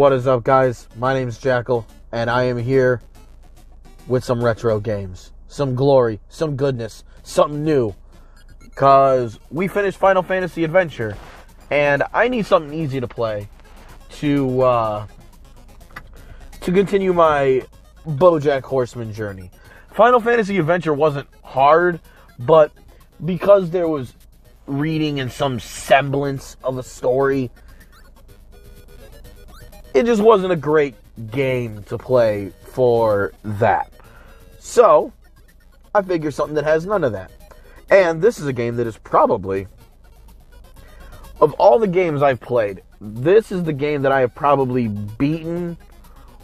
What is up, guys? My name's Jackal, and I am here with some retro games. Some glory, some goodness, something new. Because we finished Final Fantasy Adventure, and I need something easy to play to continue my Bojack Horseman journey. Final Fantasy Adventure wasn't hard, but because there was reading and some semblance of a story, it just wasn't a great game to play for that. So, I figure something that has none of that. And this is a game that is probably, of all the games I've played, this is the game that I have probably beaten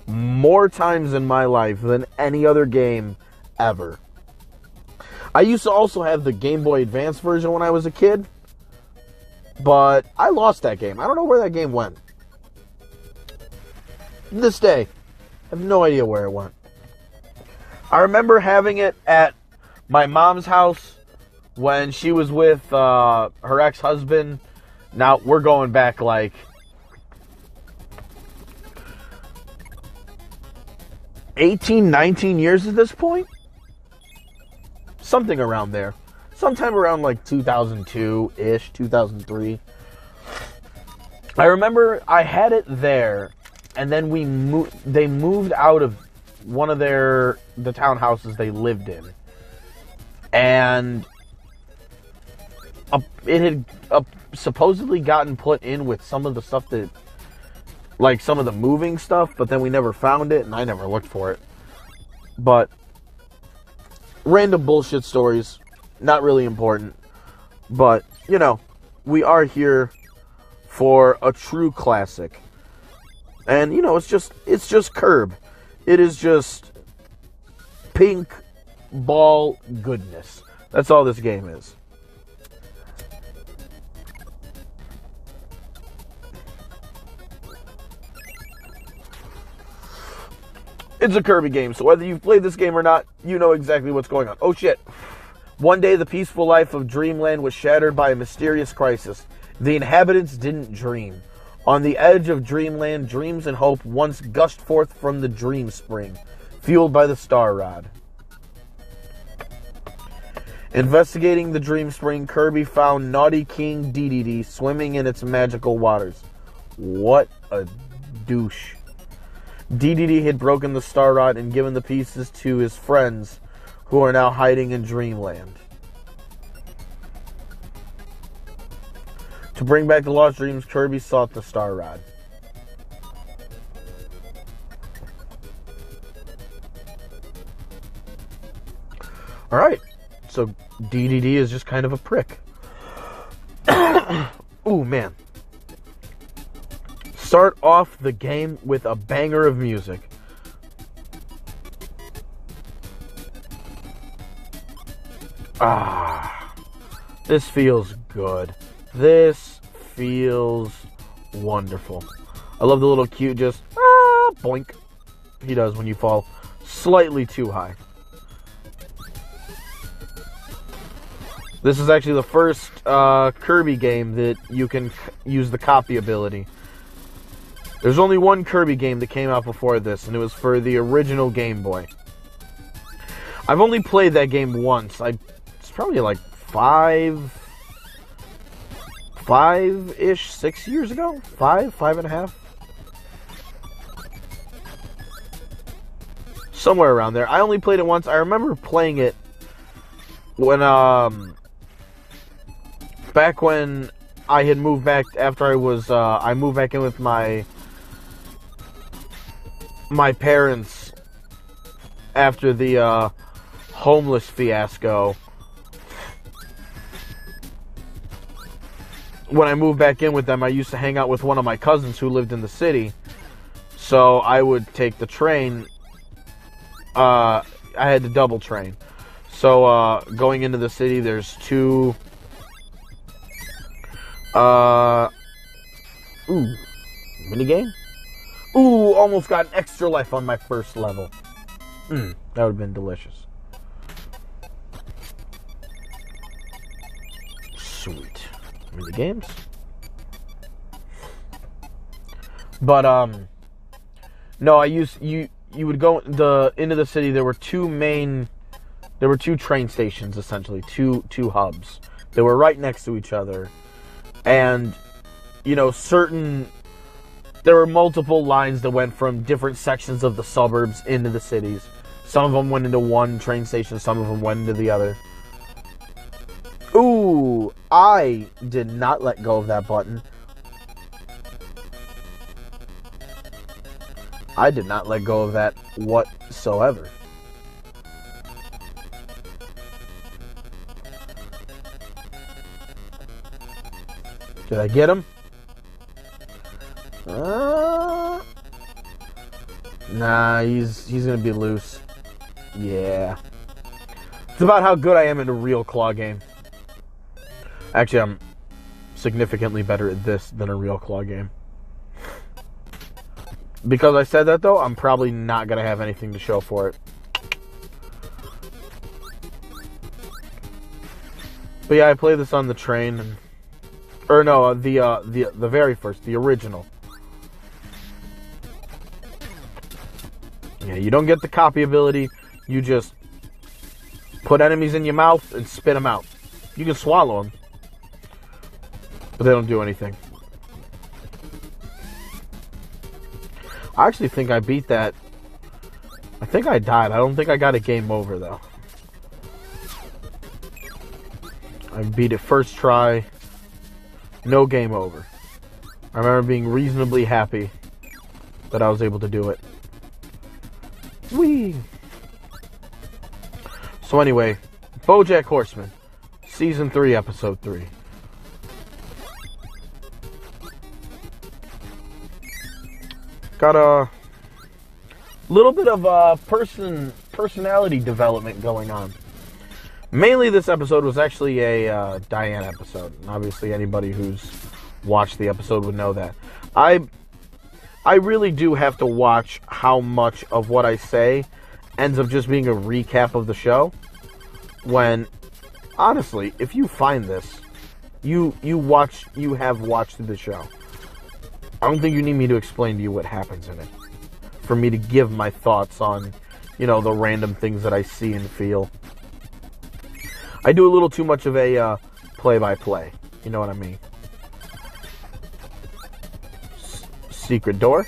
more times in my life than any other game ever. I used to also have the Game Boy Advance version when I was a kid, but I lost that game. I don't know where that game went. To this day, I have no idea where it went. I remember having it at my mom's house when she was with her ex-husband. Now, we're going back like 18, 19 years at this point? Something around there. Sometime around like 2002-ish, 2003. I remember I had it there, and then they moved out of one of the townhouses they lived in. And it had supposedly gotten put in with some of the stuff that, like some of the moving stuff, but then we never found it, and I never looked for it. But random bullshit stories, not really important. But, you know, we are here for a true classic. And, you know, it's just Kirby. It is just pink ball goodness. That's all this game is. It's a Kirby game, so whether you've played this game or not, you know exactly what's going on. Oh shit. One day, the peaceful life of Dreamland was shattered by a mysterious crisis. The inhabitants didn't dream. On the edge of Dreamland, dreams and hope once gushed forth from the Dream Spring, fueled by the Star Rod. Investigating the Dream Spring, Kirby found naughty King Dedede swimming in its magical waters. What a douche. Dedede had broken the Star Rod and given the pieces to his friends, who are now hiding in Dreamland. To bring back the lost dreams, Kirby sought the Star Rod. Alright, so Dedede is just kind of a prick. Ooh, man. Start off the game with a banger of music. Ah, this feels good. This feels wonderful. I love the little cute just boink he does when you fall slightly too high. This is actually the first Kirby game that you can use the copy ability. There's only one Kirby game that came out before this, and it was for the original Game Boy. I've only played that game once. It's probably like five-ish, 6 years ago? Five and a half? Somewhere around there. I only played it once. I remember playing it when, back when I had moved back, after I moved back in with my parents after the homeless fiasco. When I moved back in with them, I used to hang out with one of my cousins who lived in the city. So I would take the train. I had to double train. So going into the city, there's two. Minigame? Ooh, almost got an extra life on my first level. That would have been delicious. Sweet. Minigames. But, No, you would go into the city. There were two train stations, essentially, two hubs. They were right next to each other. And, there were multiple lines that went from different sections of the suburbs into the cities. Some of them went into one train station, some of them went into the other. Ooh, I did not let go of that button. I did not let go of that whatsoever. Did I get him? Nah, he's gonna be loose. Yeah. It's about how good I am in a real claw game. Actually, I'm significantly better at this than a real claw game. Because I said that, though, I'm probably not gonna have anything to show for it. But yeah, I played this on the train, the very first, the original. Yeah, you don't get the copy ability. You just put enemies in your mouth and spit them out. You can swallow them, but they don't do anything. I actually think I beat that. I think I died. I don't think I got a game over, though. I beat it first try. No game over. I remember being reasonably happy that I was able to do it. Whee! So anyway, Bojack Horseman, Season 3, Episode 3. Got a little bit of personality development going on. Mainly this episode was actually a Diane episode. Obviously anybody who's watched the episode would know that. I really do have to watch how much of what I say ends up just being a recap of the show. When, honestly, if you find this, you have watched the show. I don't think you need me to explain to you what happens in it. For me to give my thoughts on, the random things that I see and feel. I do a little too much of a play-by-play. You know what I mean? Secret door.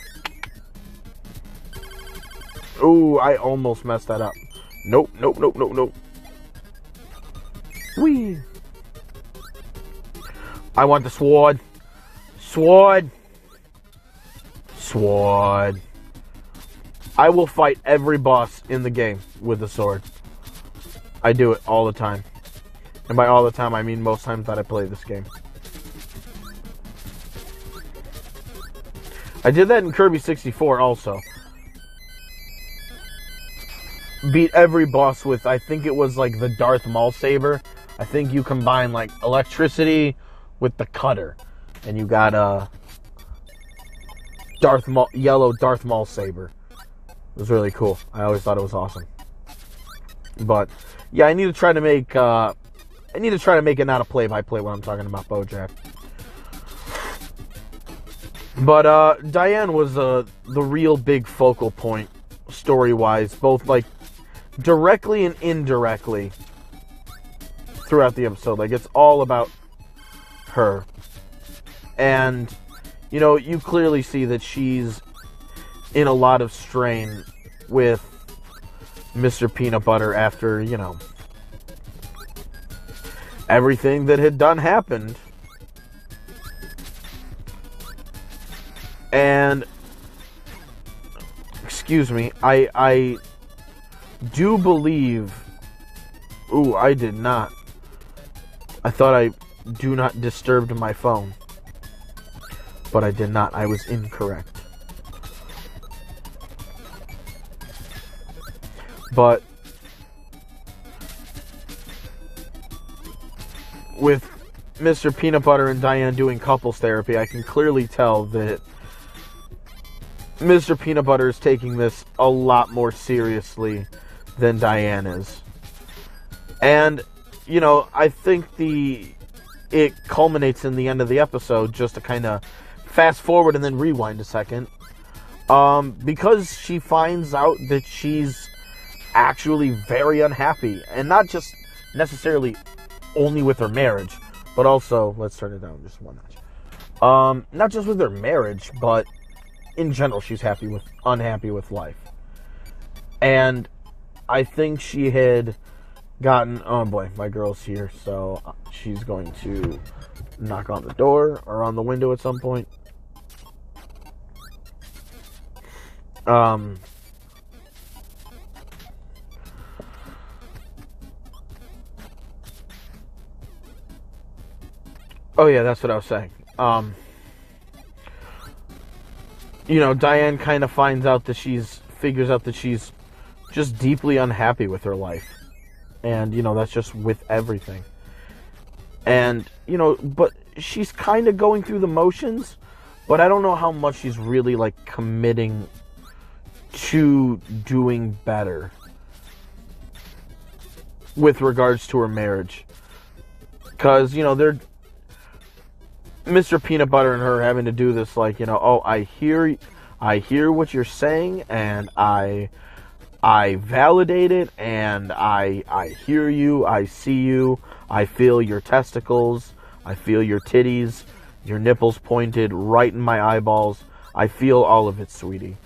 Ooh, I almost messed that up. Nope. Whee! I want the sword. Sword. I will fight every boss in the game with the sword. I do it all the time. And by all the time, I mean most times that I play this game. I did that in Kirby 64 also. Beat every boss with, I think it was like the Darth Maul saber. I think you combine like electricity with the cutter. And you got a yellow Darth Maul saber. It was really cool. I always thought it was awesome. But yeah, I need to try to make it not a play-by-play when I'm talking about Bojack. But Diane was the real big focal point, story-wise, both like directly and indirectly throughout the episode. Like, it's all about her. And, you clearly see that she's in a lot of strain with Mr. Peanut Butter after, everything that had done happened. And, excuse me, I do believe, ooh, I did not. I thought I do not disturb my phone. But I did not. I was incorrect. But with Mr. Peanut Butter and Diane doing couples therapy, I can clearly tell that Mr. Peanut Butter is taking this a lot more seriously than Diane is. And, I think it culminates in the end of the episode, just to kind of fast forward and then rewind a second, Because she finds out that she's actually very unhappy, and not just necessarily only with her marriage, but also, let's turn it down just one notch. Not just with her marriage, but in general, she's unhappy with life. And I think she had gotten, oh boy, my girl's here, so she's going to knock on the door or on the window at some point. Oh yeah, that's what I was saying. Diane kind of figures out that she's just deeply unhappy with her life. And, that's just with everything. And, but she's kind of going through the motions, but I don't know how much she's really, committing to doing better with regards to her marriage. Because, they're Mr. Peanut Butter and her having to do this, oh, I hear what you're saying, and I validate it, and I hear you, I see you, I feel your testicles, I feel your titties, your nipples pointed right in my eyeballs, I feel all of it, sweetie.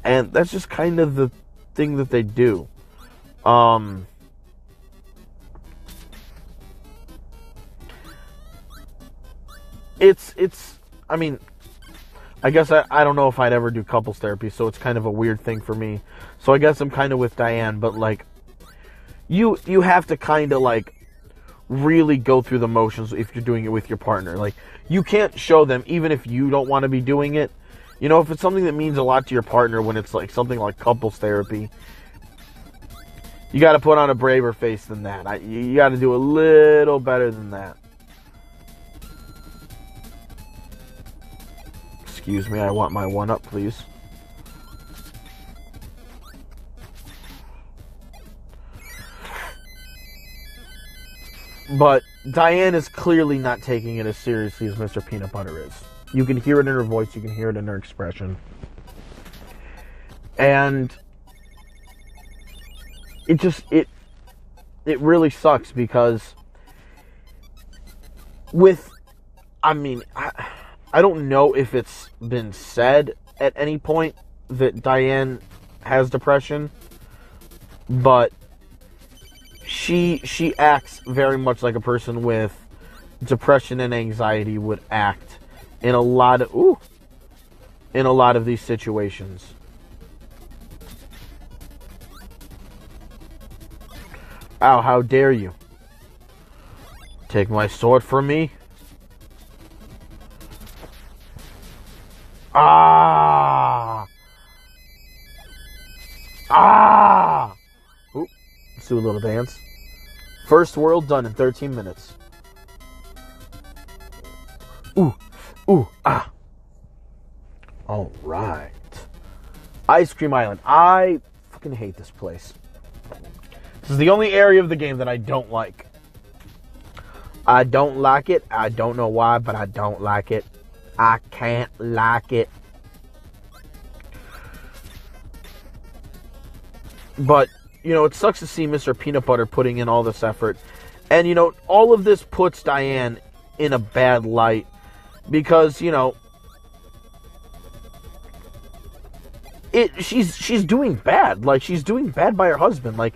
And that's just kind of the thing that they do. I mean, I guess I don't know if I'd ever do couples therapy, so it's kind of a weird thing for me. So I guess I'm kind of with Diane, but you have to kind of really go through the motions if you're doing it with your partner. You can't show them, even if you don't want to be doing it. If it's something that means a lot to your partner, when it's something like couples therapy, you got to put on a braver face than that. You got to do a little better than that. Excuse me, I want my one up, please. But Diane is clearly not taking it as seriously as Mr. Peanut Butter is. You can hear it in her voice, you can hear it in her expression. And it really sucks because I don't know if it's been said at any point that Diane has depression, but she acts very much like a person with depression and anxiety would act in a lot of these situations. Ow, how dare you? Take my sword from me? Ah! Ah! Ooh, let's do a little dance. First world done in 13 minutes. Ooh, ooh, ah. All right. Ice Cream Island. I fucking hate this place. This is the only area of the game that I don't like. I don't like it. I don't know why, but I don't like it. I can't like it. But, it sucks to see Mr. Peanut Butter putting in all this effort. And, all of this puts Diane in a bad light. Because, she's doing bad. She's doing bad by her husband.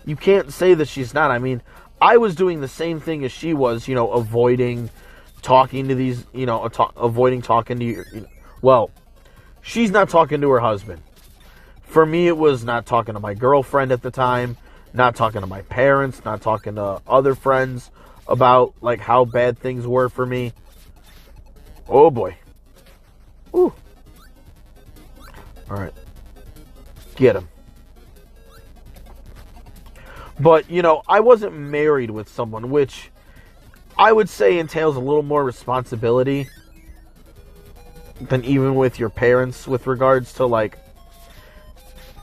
You can't say that she's not. I mean, I was doing the same thing as she was, avoiding talking to these, avoiding talking to your, well, she's not talking to her husband. For me, it was not talking to my girlfriend at the time, not talking to my parents, not talking to other friends about, how bad things were for me. Oh, boy. Ooh. All right. Get him. But, I wasn't married with someone, which I would say entails a little more responsibility than even with your parents with regards to,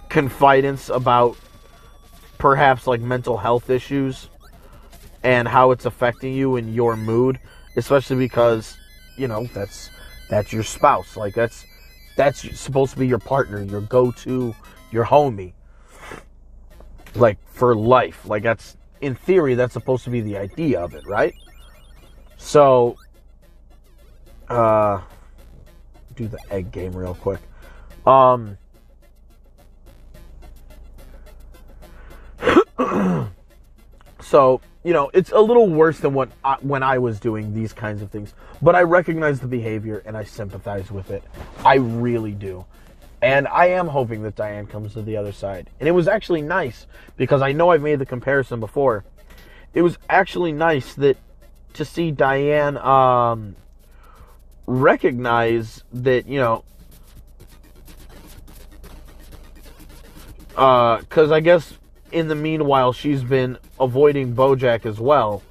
confidence about perhaps, mental health issues and how it's affecting you and your mood, especially because, that's That's your spouse. Like, that's supposed to be your partner, your go-to, your homie. Like, for life. Like, that's, in theory, that's supposed to be the idea of it, right? So, do the egg game real quick. So, you know, it's a little worse than when I was doing these kinds of things. But I recognize the behavior and I sympathize with it. I really do. And I am hoping that Diane comes to the other side. And it was actually nice, because I know I've made the comparison before. It was actually nice to see Diane recognize that, you know, because I guess in the meanwhile she's been avoiding Bojack as well.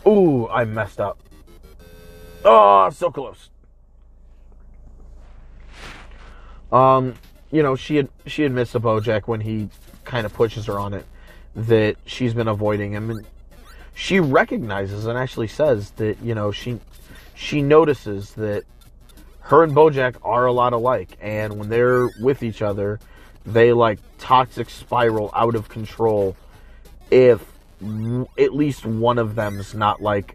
Ooh, I messed up. Oh, so close. You know, she had missed the Bojack when he kind of pushes her on it, that she's been avoiding him, and she recognizes and actually says that, you know, she notices that her and Bojack are a lot alike, and when they're with each other, they like toxic spiral out of control if at least one of them's not like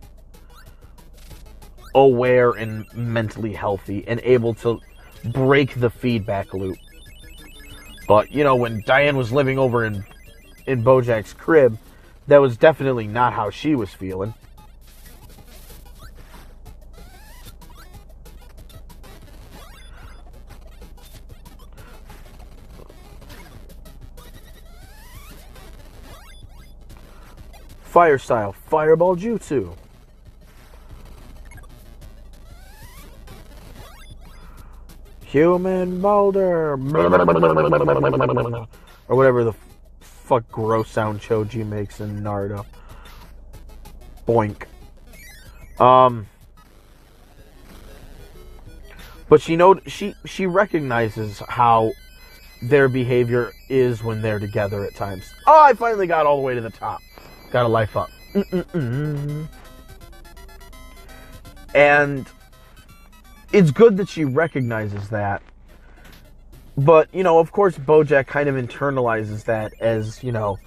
aware and mentally healthy and able to break the feedback loop. But, you know, when Diane was living over in Bojack's crib, that was definitely not how she was feeling. Fire style, fireball jutsu. Human boulder. Or whatever the fuck gross sound Choji makes in Naruto. Boink. But she recognizes how their behavior is when they're together at times. Oh, I finally got all the way to the top. Got a life up. And it's good that she recognizes that. But, you know, of course, Bojack kind of internalizes that as, you know,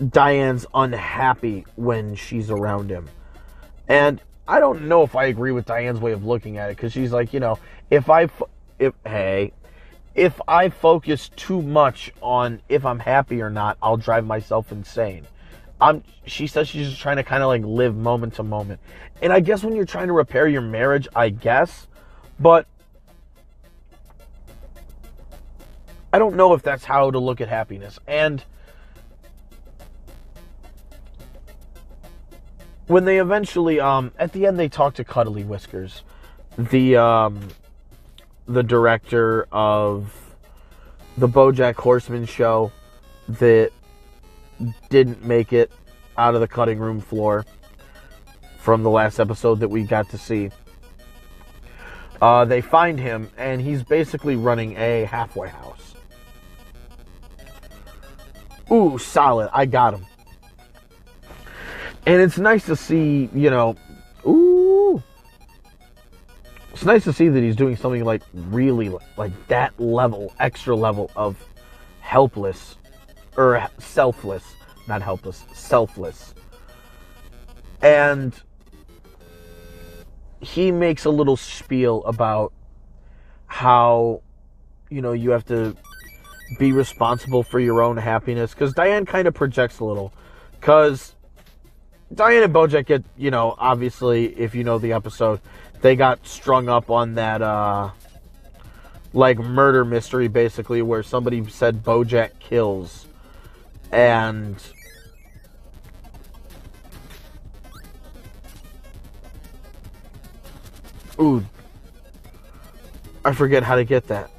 Diane's unhappy when she's around him. And I don't know if I agree with Diane's way of looking at it, because she's like, you know, if I focus too much on if I'm happy or not, I'll drive myself insane. She says she's just trying to kind of like live moment to moment. And I guess when you're trying to repair your marriage, I guess. But I don't know if that's how to look at happiness. And when they eventually, at the end they talk to Cuddly Whiskers, the director of the Bojack Horseman show that didn't make it out of the cutting room floor from the last episode that we got to see. They find him, and he's basically running a halfway house. Ooh, solid. I got him. And it's nice to see, you know, it's nice to see that he's doing something like really like that level, extra level of helpless. Or selfless, not helpless, selfless. And he makes a little spiel about how, you know, you have to be responsible for your own happiness. Because Diane kind of projects a little. Because Diane and Bojack get, you know, obviously, if you know the episode, they got strung up on that, like, murder mystery, basically, where somebody said Bojack kills. And ooh, I forget how to get that.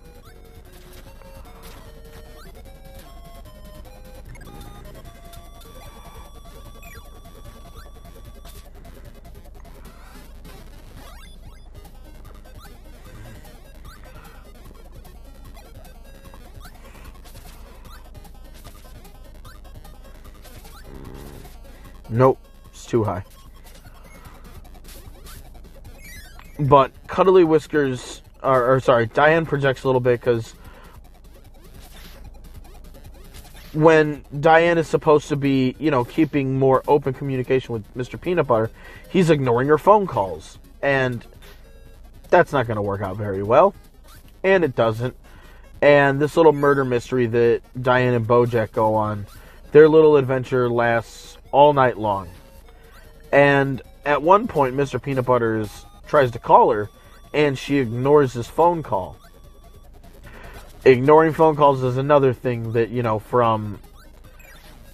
Nope, it's too high. But Cuddly Whiskers, or sorry, Diane projects a little bit because when Diane is supposed to be, keeping more open communication with Mr. Peanut Butter, he's ignoring her phone calls. And that's not going to work out very well. And it doesn't. And this little murder mystery that Diane and Bojack go on, their little adventure lasts all night long. And at one point, Mr. Peanut Butter tries to call her, and she ignores his phone call. Ignoring phone calls is another thing that, from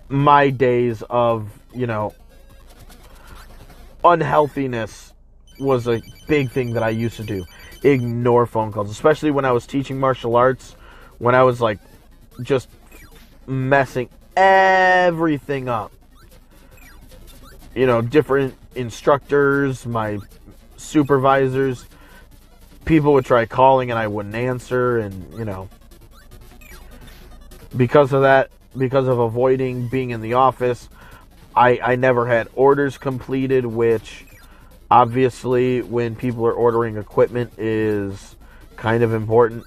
my days of, unhealthiness was a big thing that I used to do. Ignore phone calls, especially when I was teaching martial arts, when I was, just messing everything up. Different instructors, my supervisors, people would try calling and I wouldn't answer, and, because of that, because of avoiding being in the office, I never had orders completed, which obviously when people are ordering equipment is kind of important.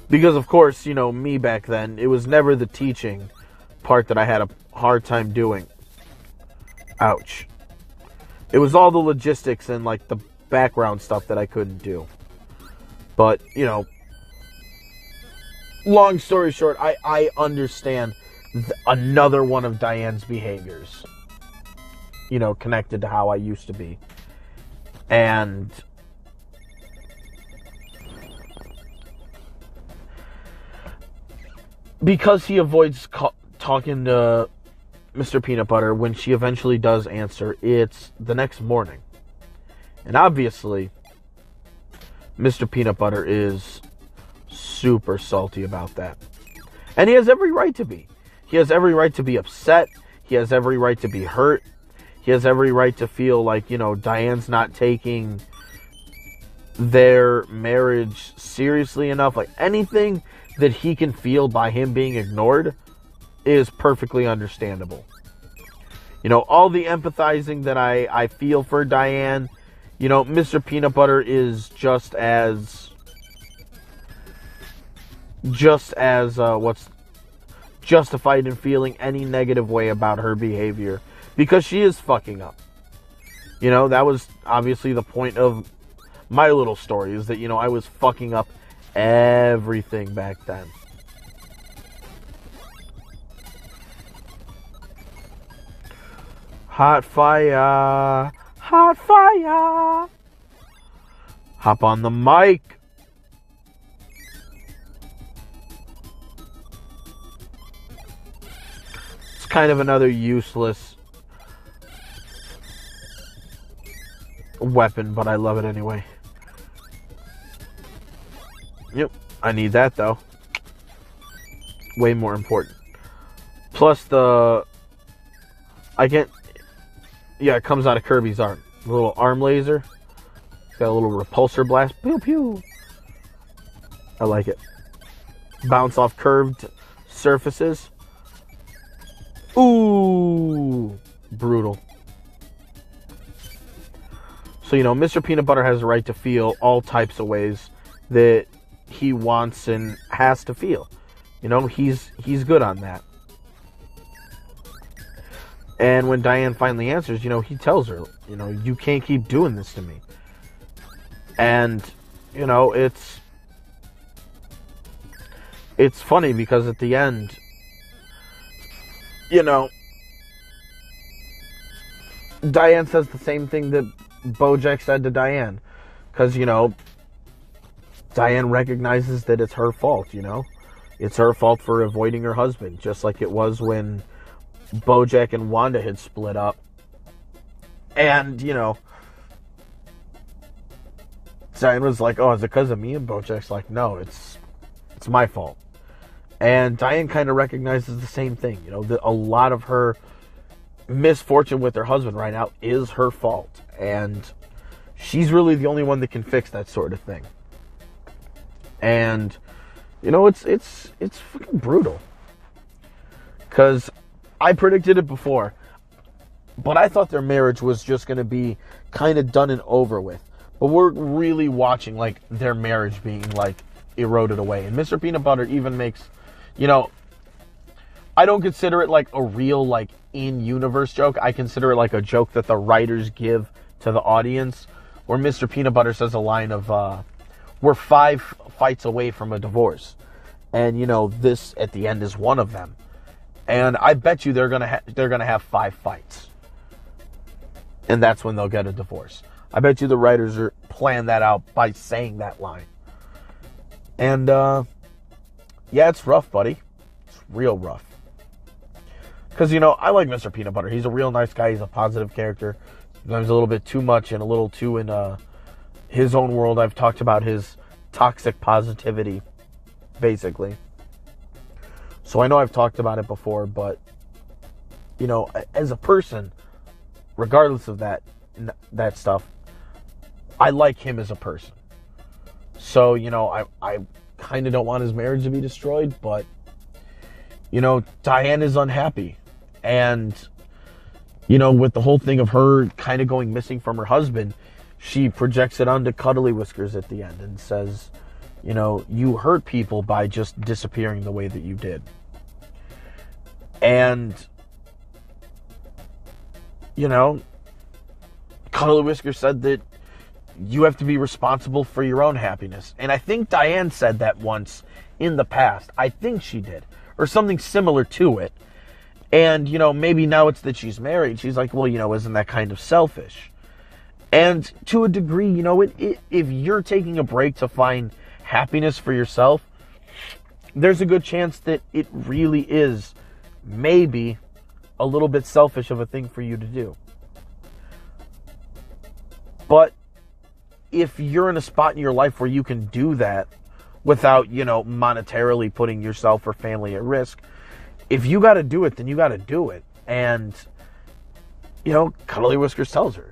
Because of course, me back then, it was never the teaching part that I had a hard time doing. Ouch. It was all the logistics and the background stuff that I couldn't do. But, long story short, I understand another one of Diane's behaviors, connected to how I used to be. And because he avoids talking to Mr. Peanut Butter, when she eventually does answer, it's the next morning. And obviously, Mr. Peanut Butter is super salty about that. And he has every right to be. He has every right to be upset. He has every right to be hurt. He has every right to feel like, Diane's not taking their marriage seriously enough. Anything that he can feel by him being ignored is perfectly understandable. All the empathizing that I feel for Diane, Mr. Peanut Butter is just as what's justified in feeling any negative way about her behavior, because she is fucking up. That was obviously the point of my little story, is that, I was fucking up everything back then. Hot fire, hot fire. Hop on the mic. It's kind of another useless weapon, but I love it anyway. Yep, I need that though. Way more important. Plus it comes out of Kirby's arm. A little arm laser. It's got a little repulsor blast. Pew pew. I like it. Bounce off curved surfaces. Ooh, brutal. So, Mr. Peanut Butter has the right to feel all types of ways that he wants and has to feel. He's good on that. And when Diane finally answers, he tells her, you can't keep doing this to me. And, it's funny because at the end, Diane says the same thing that Bojack said to Diane. Because, Diane recognizes that it's her fault, It's her fault for avoiding her husband, just like it was when Bojack and Wanda had split up. And, Diane was like, oh, is it because of me? And Bojack's like, no, it's my fault. And Diane kind of recognizes the same thing, that a lot of her misfortune with her husband right now is her fault. And she's really the only one that can fix that sort of thing. And, it's fucking brutal. Because I predicted it before. But I thought their marriage was just going to be kind of done and over with. But we're really watching, like, their marriage being, like, eroded away. And Mr. Peanut Butter even makes, you know, I don't consider it, like, a real, like, in-universe joke. I consider it, like, a joke that the writers give to the audience, where Mr. Peanut Butter says a line of, we're 5 fights away from a divorce. And, you know, this, at the end, is one of them. And I bet you they're gonna have 5 fights. And that's when they'll get a divorce. I bet you the writers are plan that out by saying that line. And, yeah, it's rough, buddy. It's real rough. Because, you know, I like Mr. Peanut Butter. He's a real nice guy. He's a positive character. Sometimes a little bit too much and a little too in his own world. I've talked about his toxic positivity, basically. So I know I've talked about it before, but, you know, as a person, regardless of that stuff, I like him as a person. So, you know, I kind of don't want his marriage to be destroyed, but, you know, Diane is unhappy. And, you know, with the whole thing of her kind of going missing from her husband, she projects it onto Cuddly Whiskers at the end and says, you know, you hurt people by just disappearing the way that you did. And, you know, Cuddly Whiskers said that you have to be responsible for your own happiness. And I think Diane said that once in the past. I think she did. Or something similar to it. And, you know, maybe now it's that she's married. She's like, well, you know, isn't that kind of selfish? And to a degree, you know, if you're taking a break to find happiness for yourself, there's a good chance that it really is maybe a little bit selfish of a thing for you to do. But if you're in a spot in your life where you can do that without, you know, monetarily putting yourself or family at risk, if you got to do it, then you got to do it. And, you know, Cuddly Whiskers tells her,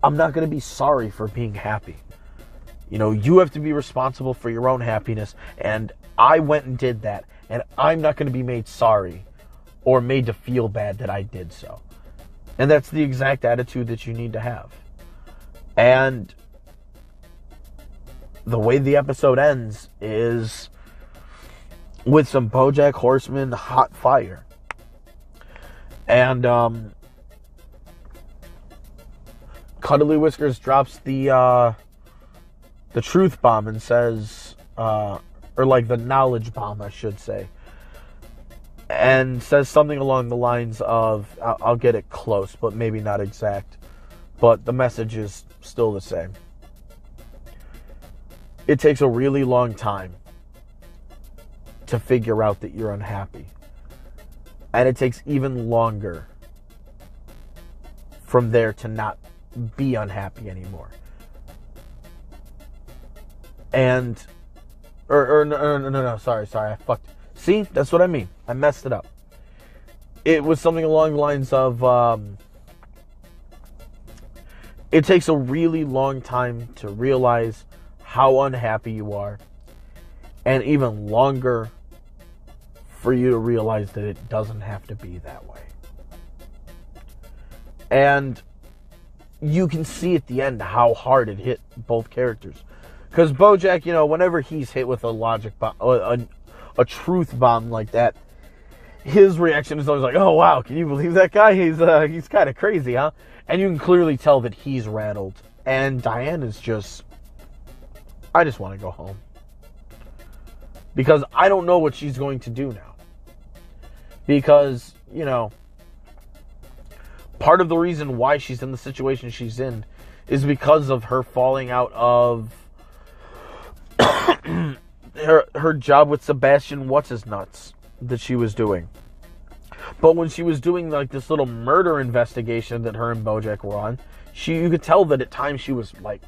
I'm not going to be sorry for being happy. You know, you have to be responsible for your own happiness. And I went and did that. And I'm not going to be made sorry or made to feel bad that I did so. And that's the exact attitude that you need to have. And the way the episode ends is with some Bojack Horseman hot fire. And Cuddly Whiskers drops the truth bomb and says, or like the knowledge bomb, I should say. And says something along the lines of, I'll get it close, but maybe not exact. But the message is still the same. It takes a really long time to figure out that you're unhappy. And it takes even longer from there to not be unhappy anymore. And, no, sorry, I fucked. See, that's what I mean. I messed it up. It was something along the lines of, it takes a really long time to realize how unhappy you are, and even longer for you to realize that it doesn't have to be that way. And you can see at the end how hard it hit both characters. Because Bojack, you know, whenever he's hit with a logic bomb, a truth bomb like that, his reaction is always like, oh wow, can you believe that guy? He's kind of crazy, huh? And you can clearly tell that he's rattled. And Diane is just, I just want to go home. Because I don't know what she's going to do now. Because, you know, part of the reason why she's in the situation she's in is because of her falling out of her job with Sebastian What's-His-Nuts that she was doing. But when she was doing like this little murder investigation that her and Bojack were on, you could tell that at times she was like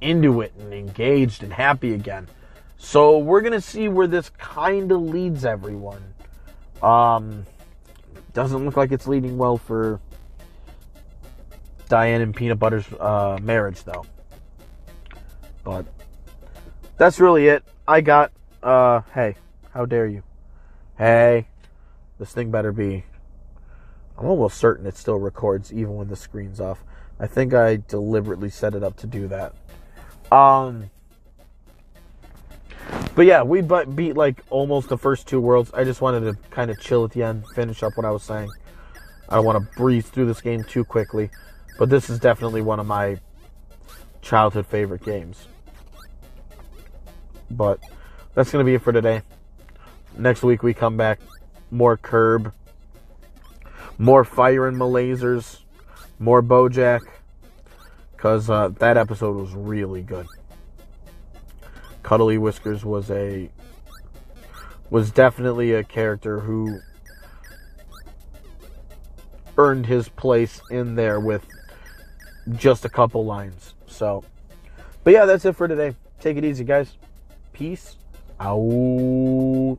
into it and engaged and happy again. So we're going to see where this kind of leads everyone. Doesn't look like it's leading well for Diane and Peanut Butter's marriage, though. But that's really it. I got, hey, how dare you? Hey, this thing better be I'm almost certain it still records even when the screen's off. I think I deliberately set it up to do that. But yeah, we beat like almost the first 2 worlds. I just wanted to kind of chill at the end, finish up what I was saying. I don't want to breeze through this game too quickly, but this is definitely one of my childhood favorite games. But that's going to be it for today. Next week we come back, more Kirby, more Fire and Lasers, more Bojack, because that episode was really good. Cuddly Whiskers was definitely a character who earned his place in there with just a couple lines. So, but yeah, that's it for today. Take it easy, guys. Peace out.